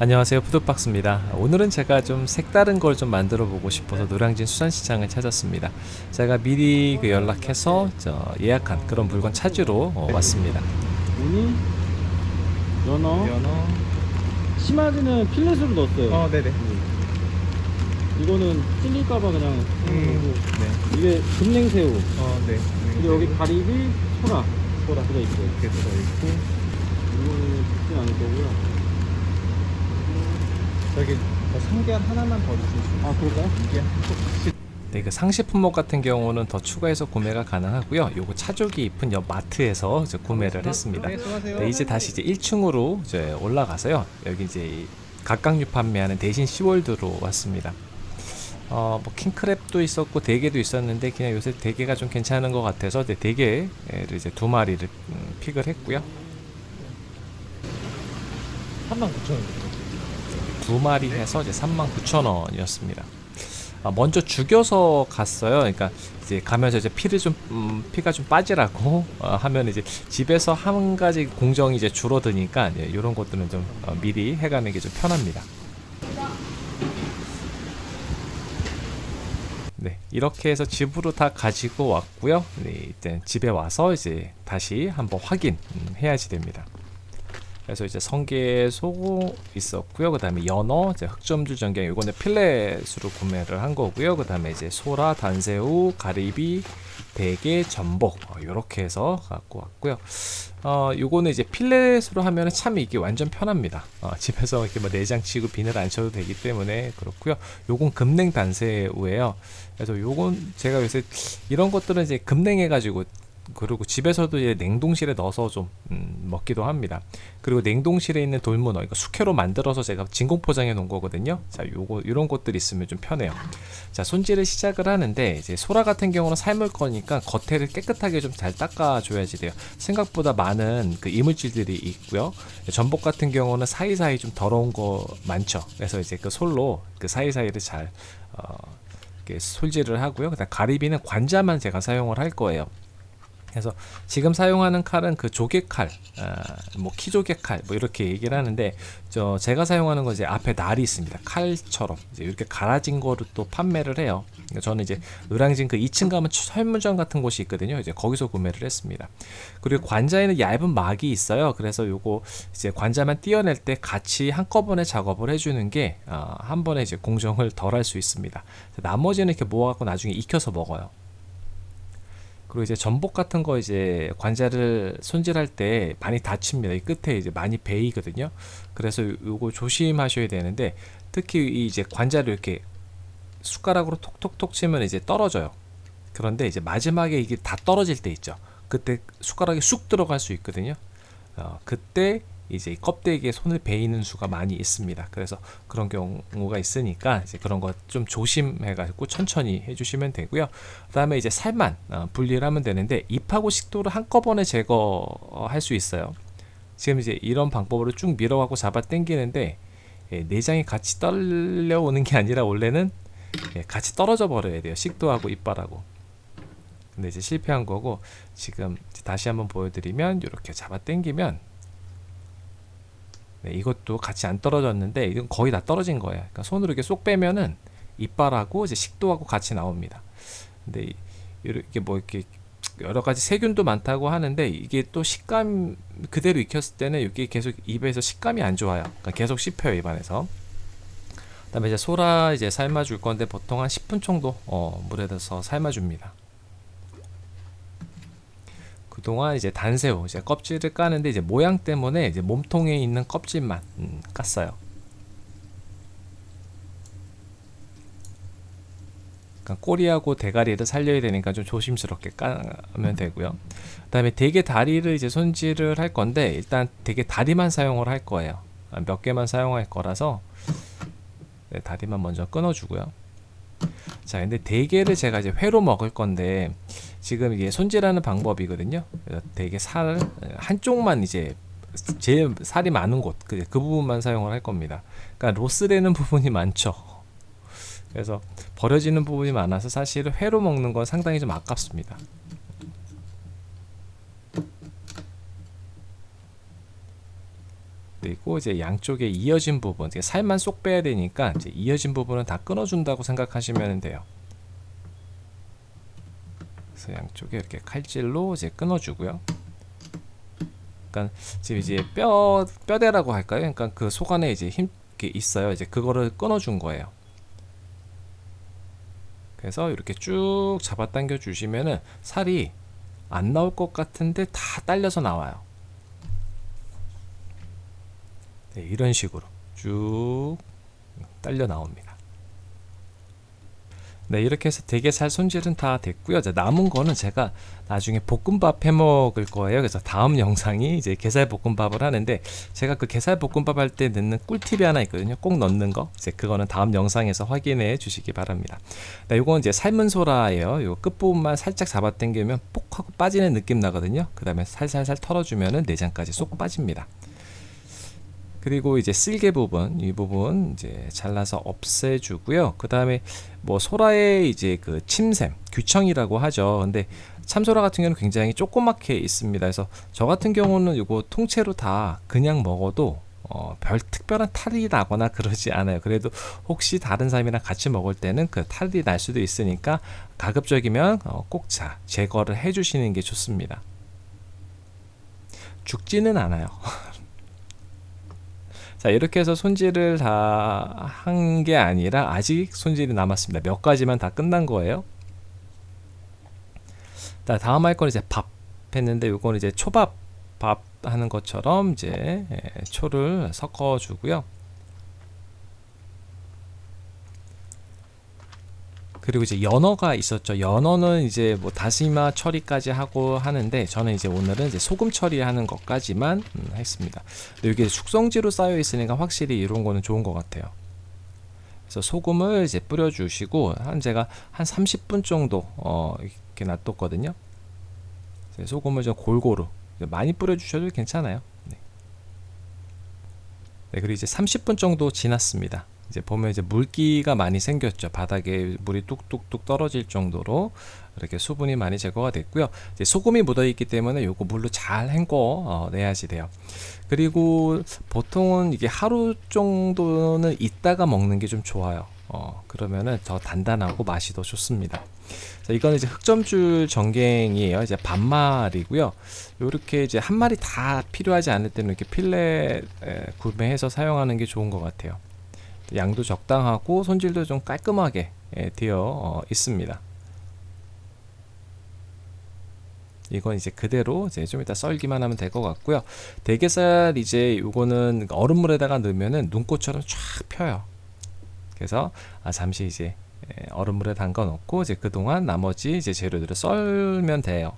안녕하세요, 푸드박스입니다. 오늘은 제가 좀 색다른 걸 좀 만들어 보고 싶어서 노량진 수산시장을 찾았습니다. 제가 미리 연락해서 예약한 그런 물건 찾으러 왔습니다. 우니, 연어, 연어. 심하지는 필렛으로 넣었어요. 네네. 이거는 찔릴까봐 그냥 네. 이게 금냉새우. 네. 그리고 여기 가리비, 소라 소라 들어있어요. 이렇게 들어있고, 이거는 죽진 않을 거고요. 저기 성게한 하나만 더 주실 수 있어요? 아, 그럴까요? 이게 네, 그 상시 품목 같은 경우는 더 추가해서 구매가 가능하고요. 요거 차족이 입은 옆 마트에서 구매를 했습니다. 네, 수고하세요. 네, 이제 다시 1층으로 올라가서요. 여기 이제 각각류 판매하는 대신 시월드로 왔습니다. 뭐 킹크랩도 있었고 대게도 있었는데 그냥 요새 대게가 좀 괜찮은 것 같아서 대게를 이제 2마리를 픽을 했고요. 39,000원. 2마리 해서 이제 39,000원이었습니다. 먼저 죽여서 갔어요. 그러니까 이제 가면서 이제 피가 좀 빠지라고 하면 이제 집에서 한 가지 공정이 이제 줄어드니까 이런 것들은 좀 미리 해가는 게 좀 편합니다. 네, 이렇게 해서 집으로 다 가지고 왔고요. 네, 이제 집에 와서 이제 다시 한번 확인해야지 됩니다. 그래서 이제 성게 소 있었고요. 그 다음에 연어, 이제 흑점줄 전갱, 이거는 필렛으로 구매를 한 거고요. 그 다음에 이제 소라, 단새우, 가리비, 대게, 전복 이렇게 해서 갖고 왔고요. 요거는 이제 필렛으로 하면 참 이게 완전 편합니다. 집에서 이렇게 뭐 내장 치고 비늘 안 쳐도 되기 때문에 그렇고요. 요건 금냉 단새우예요. 그래서 요건 제가 요새 이런 것들은 이제 금냉해가지고 그리고 집에서도 이제 냉동실에 넣어서 좀 먹기도 합니다. 그리고 냉동실에 있는 돌문어 이거 숙회로 만들어서 제가 진공 포장해 놓은 거거든요. 자, 요거 이런 것들 있으면 좀 편해요. 자, 손질을 시작을 하는데 이제 소라 같은 경우는 삶을 거니까 겉에를 깨끗하게 좀 잘 닦아 줘야지 돼요. 생각보다 많은 그 이물질들이 있고요. 전복 같은 경우는 사이사이 좀 더러운 거 많죠. 그래서 이제 그 솔로 그 사이사이를 잘 이렇게 솔질을 하고요. 그다음 가리비는 관자만 제가 사용을 할 거예요. 그래서 지금 사용하는 칼은 그 조개칼, 뭐 키조개칼, 뭐 이렇게 얘기를 하는데, 제가 사용하는 건 이제 앞에 날이 있습니다. 칼처럼 이제 이렇게 갈아진 거를 또 판매를 해요. 그러니까 저는 이제 노량진 그 2층 가면 설문점 같은 곳이 있거든요. 이제 거기서 구매를 했습니다. 그리고 관자에는 얇은 막이 있어요. 그래서 요거 이제 관자만 떼어낼 때 같이 한꺼번에 작업을 해주는 게 한 번에 이제 공정을 덜 할 수 있습니다. 나머지는 이렇게 모아갖고 나중에 익혀서 먹어요. 그리고 이제 전복 같은 거 이제 관자를 손질할 때 많이 다칩니다. 이 끝에 이제 많이 베이거든요. 그래서 요거 조심하셔야 되는데 특히 이 이제 관자를 이렇게 숟가락으로 톡톡톡 치면 이제 떨어져요. 그런데 이제 마지막에 이게 다 떨어질 때 있죠. 그때 숟가락이 쑥 들어갈 수 있거든요. 그때 이제 껍데기에 손을 베이는 수가 많이 있습니다. 그래서 그런 경우가 있으니까 이제 그런 거 좀 조심해가지고 천천히 해주시면 되고요. 그다음에 이제 살만 분리를 하면 되는데 잎하고 식도를 한꺼번에 제거할 수 있어요. 지금 이제 이런 방법으로 쭉 밀어갖고 잡아 당기는데 내장이 같이 떨려오는 게 아니라 원래는 같이 떨어져 버려야 돼요. 식도하고 이빨하고. 근데 이제 실패한 거고 지금 다시 한번 보여드리면 이렇게 잡아 당기면 이것도 같이 안 떨어졌는데 이건 거의 다 떨어진 거예요. 그러니까 손으로 이렇게 쏙 빼면은 이빨하고 이제 식도하고 같이 나옵니다. 근데 이렇게 뭐 이렇게 여러 가지 세균도 많다고 하는데 이게 또 식감 그대로 익혔을 때는 이게 계속 입에서 식감이 안 좋아요. 그러니까 계속 씹혀요 입안에서. 그다음에 이제 소라 이제 삶아줄 건데 보통 한 10분 정도 물에 넣어서 삶아줍니다. 그동안 이제 단새우 이제 껍질을 까는데 이제 모양 때문에 이제 몸통에 있는 껍질만 깠어요. 그러니까 꼬리하고 대가리를 살려야 되니까 좀 조심스럽게 까면 되고요. 그다음에 대게 다리를 이제 손질을 할 건데 일단 대게 다리만 사용을 할 거예요. 몇 개만 사용할 거라서 다리만 먼저 끊어주고요. 자, 근데 대게를 제가 이제 회로 먹을 건데 지금 이게 손질하는 방법이거든요. 그래서 대게 살 한쪽만 이제 제일 살이 많은 곳 그 부분만 사용을 할 겁니다. 그러니까 로스되는 부분이 많죠. 그래서 버려지는 부분이 많아서 사실 회로 먹는 건 상당히 좀 아깝습니다. 그리고 이제 양쪽에 이어진 부분, 이제 살만 쏙 빼야 되니까 이제 이어진 부분은 다 끊어준다고 생각하시면 돼요. 그래서 양쪽에 이렇게 칼질로 이제 끊어주고요. 그러니까 지금 이제 뼈대라고 할까요? 그러니까 그 속 안에 이제 힘 게 있어요. 이제 그거를 끊어준 거예요. 그래서 이렇게 쭉 잡아당겨 주시면은 살이 안 나올 것 같은데 다 딸려서 나와요. 네, 이런 식으로 쭉 딸려 나옵니다. 네, 이렇게 해서 대게살 손질은 다 됐고요. 이제 남은 거는 제가 나중에 볶음밥 해 먹을 거예요. 그래서 다음 영상이 이제 게살 볶음밥을 하는데, 제가 그 게살 볶음밥 할 때 넣는 꿀팁이 하나 있거든요. 꼭 넣는 거. 이제 그거는 다음 영상에서 확인해 주시기 바랍니다. 네, 요건 이제 삶은 소라예요. 요 끝부분만 살짝 잡아 당기면 뽁 하고 빠지는 느낌 나거든요. 그 다음에 살살살 털어주면은 내장까지 쏙 빠집니다. 그리고 이제 쓸개 부분, 이 부분 이제 잘라서 없애주고요. 그 다음에 뭐 소라의 이제 그 침샘, 귀청이라고 하죠. 근데 참소라 같은 경우는 굉장히 조그맣게 있습니다. 그래서 저 같은 경우는 이거 통째로 다 그냥 먹어도 별 특별한 탈이 나거나 그러지 않아요. 그래도 혹시 다른 사람이랑 같이 먹을 때는 그 탈이 날 수도 있으니까 가급적이면 꼭 제거를 해주시는 게 좋습니다. 죽지는 않아요. 자, 이렇게 해서 손질을 다 한 게 아니라 아직 손질이 남았습니다. 몇 가지만 다 끝난 거예요. 자, 다음 할 건 이제 밥 했는데, 요건 이제 초밥 밥 하는 것처럼 이제 초를 섞어 주고요. 그리고 이제 연어가 있었죠. 연어는 이제 뭐 다시마 처리까지 하고 하는데, 저는 이제 오늘은 이제 소금 처리하는 것까지만 했습니다. 근데 이게 숙성지로 쌓여 있으니까 확실히 이런 거는 좋은 것 같아요. 그래서 소금을 이제 뿌려주시고, 제가 한 30분 정도 이렇게 놔뒀거든요. 소금을 좀 골고루 많이 뿌려주셔도 괜찮아요. 네. 네, 그리고 이제 30분 정도 지났습니다. 이제 보면 이제 물기가 많이 생겼죠. 바닥에 물이 뚝뚝뚝 떨어질 정도로 이렇게 수분이 많이 제거가 됐고요. 이제 소금이 묻어 있기 때문에 요거 물로 잘 헹궈 내야지 돼요. 그리고 보통은 이게 하루 정도는 있다가 먹는 게 좀 좋아요. 그러면은 더 단단하고 맛이 더 좋습니다. 자, 이건 이제 흑점줄 전갱이에요. 이제 반마리고요. 요렇게 이제 한 마리 다 필요하지 않을 때는 이렇게 필레 구매해서 사용하는 게 좋은 것 같아요. 양도 적당하고 손질도 좀 깔끔하게 되어 있습니다. 이건 이제 그대로 이제 좀 이따 썰기만 하면 될 것 같고요. 대게살 이제 요거는 얼음물에다가 넣으면은 눈꽃처럼 쫙 펴요. 그래서 잠시 이제 얼음물에 담가 놓고 이제 그동안 나머지 이제 재료들을 썰면 돼요.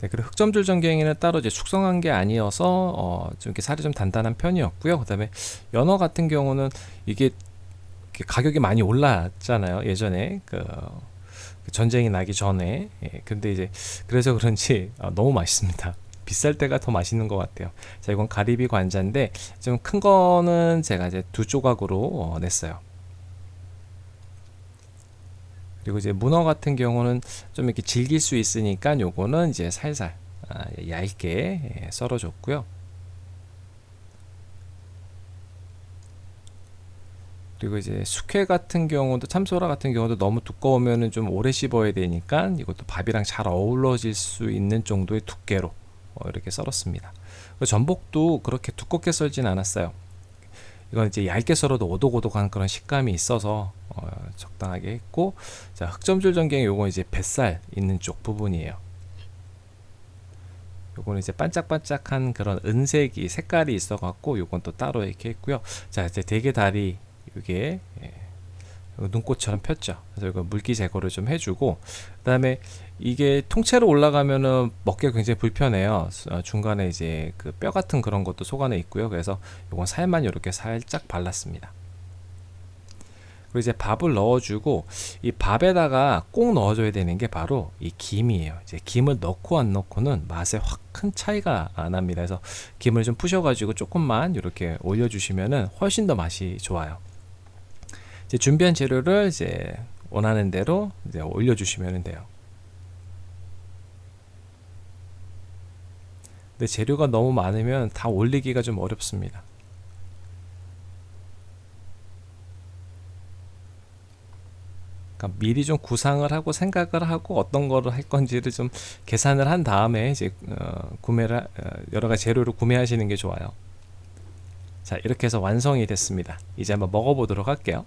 네, 그리고 흑점줄 전갱이는 따로 이제 숙성한 게 아니어서 좀 이렇게 살이 좀 단단한 편이었고요. 그다음에 연어 같은 경우는 이게 가격이 많이 올랐잖아요. 예전에 그 전쟁이 나기 전에. 근데 이제 그래서 그런지 너무 맛있습니다. 비쌀 때가 더 맛있는 것 같아요. 자, 이건 가리비 관자인데 좀 큰 거는 제가 이제 2조각으로 냈어요. 그리고 이제 문어 같은 경우는 좀 이렇게 질길 수 있으니까 요거는 이제 살살 얇게 썰어줬고요. 그리고 이제 숙회 같은 경우도, 참소라 같은 경우도 너무 두꺼우면은 좀 오래 씹어야 되니까 이것도 밥이랑 잘 어우러질 수 있는 정도의 두께로 이렇게 썰었습니다. 전복도 그렇게 두껍게 썰진 않았어요. 이건 이제 얇게 썰어도 오독오독한 그런 식감이 있어서 적당하게 했고, 자, 흑점줄 전갱이 요건 이제 뱃살 있는 쪽 부분이에요. 요거는 이제 반짝반짝한 그런 은색이 색깔이 있어 갖고 요건 또 따로 이렇게 했고요. 자, 이제 대게 다리 이게 눈꽃처럼 폈죠. 그래서 이거 물기 제거를 좀 해주고, 그다음에 이게 통째로 올라가면은 먹기가 굉장히 불편해요. 중간에 이제 그 뼈 같은 그런 것도 속 안에 있고요. 그래서 이건 살만 이렇게 살짝 발랐습니다. 그리고 이제 밥을 넣어주고, 이 밥에다가 꼭 넣어줘야 되는 게 바로 이 김이에요. 이제 김을 넣고 안 넣고는 맛에 확 큰 차이가 납니다. 그래서 김을 좀 푸셔가지고 조금만 이렇게 올려주시면은 훨씬 더 맛이 좋아요. 이제 준비한 재료를 이제 원하는 대로 이제 올려주시면 돼요. 근데 재료가 너무 많으면 다 올리기가 좀 어렵습니다. 그러니까 미리 좀 구상을 하고 생각을 하고 어떤 거를 할 건지를 좀 계산을 한 다음에 이제 구매를 여러 가지 재료를 구매하시는 게 좋아요. 자, 이렇게 해서 완성이 됐습니다. 이제 한번 먹어보도록 할게요.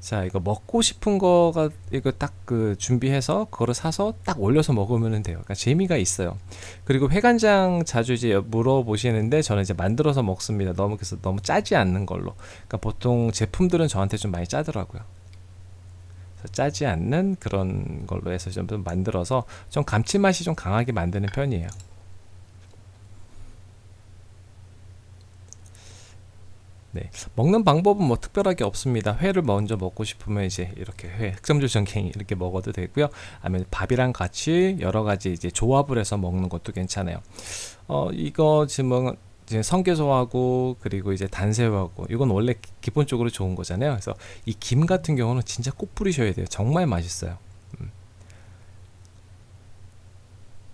자, 이거 먹고 싶은 거가 이거 딱 그 준비해서 그거를 사서 딱 올려서 먹으면 돼요. 그러니까 재미가 있어요. 그리고 회간장 자주 이제 물어보시는데 저는 이제 만들어서 먹습니다. 그래서 너무 짜지 않는 걸로. 그러니까 보통 제품들은 저한테 좀 많이 짜더라고요. 그래서 짜지 않는 그런 걸로 해서 좀 만들어서 좀 감칠맛이 좀 강하게 만드는 편이에요. 네, 먹는 방법은 뭐 특별하게 없습니다. 회를 먼저 먹고 싶으면 이제 이렇게 회, 흑점조 전갱이 이렇게 먹어도 되고요. 아니면 밥이랑 같이 여러 가지 이제 조합을 해서 먹는 것도 괜찮아요. 이거 지금 성게소하고 그리고 이제 단새우하고 이건 원래 기본적으로 좋은 거잖아요. 그래서 이 김 같은 경우는 진짜 꼭 뿌리셔야 돼요. 정말 맛있어요.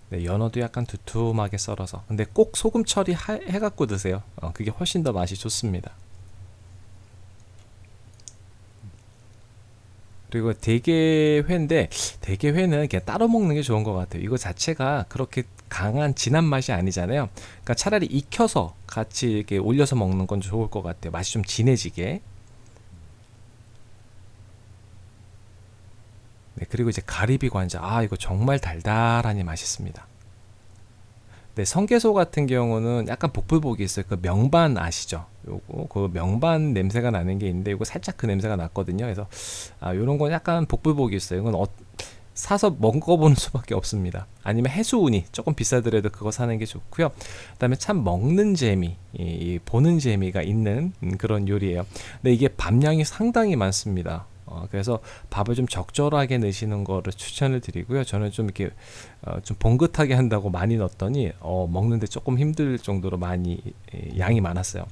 네, 연어도 약간 두툼하게 썰어서. 근데 꼭 소금 처리해갖고 드세요. 그게 훨씬 더 맛이 좋습니다. 그리고 대게회인데 대게회는 그냥 따로 먹는 게 좋은 것 같아요. 이거 자체가 그렇게 강한 진한 맛이 아니잖아요. 그러니까 차라리 익혀서 같이 이렇게 올려서 먹는 건 좋을 것 같아요. 맛이 좀 진해지게. 네, 그리고 이제 가리비 관자. 이거 정말 달달하니 맛있습니다. 네, 성게소 같은 경우는 약간 복불복이 있어요. 그 명반 아시죠? 요거 그 명반 냄새가 나는 게 있는데 이거 살짝 그 냄새가 났거든요. 그래서 요런 건 약간 복불복이 있어요. 이건 사서 먹어보는 수밖에 없습니다. 아니면 해수우니 조금 비싸더라도 그거 사는 게 좋고요. 그다음에 참 먹는 재미, 보는 재미가 있는 그런 요리예요. 근데 이게 밥량이 상당히 많습니다. 그래서 밥을 좀 적절하게 넣으시는 거를 추천을 드리고요. 저는 좀 이렇게 좀 봉긋하게 한다고 많이 넣었더니 먹는데 조금 힘들 정도로 많이 양이 많았어요.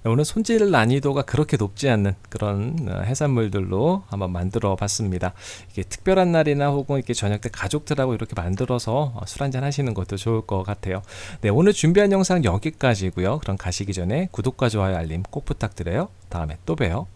오늘 손질 난이도가 그렇게 높지 않는 그런 해산물들로 한번 만들어 봤습니다. 이게 특별한 날이나 혹은 이렇게 저녁 때 가족들하고 이렇게 만들어서 술 한잔 하시는 것도 좋을 것 같아요. 네, 오늘 준비한 영상 여기까지고요. 그럼 가시기 전에 구독과 좋아요 알림 꼭 부탁드려요. 다음에 또 봬요.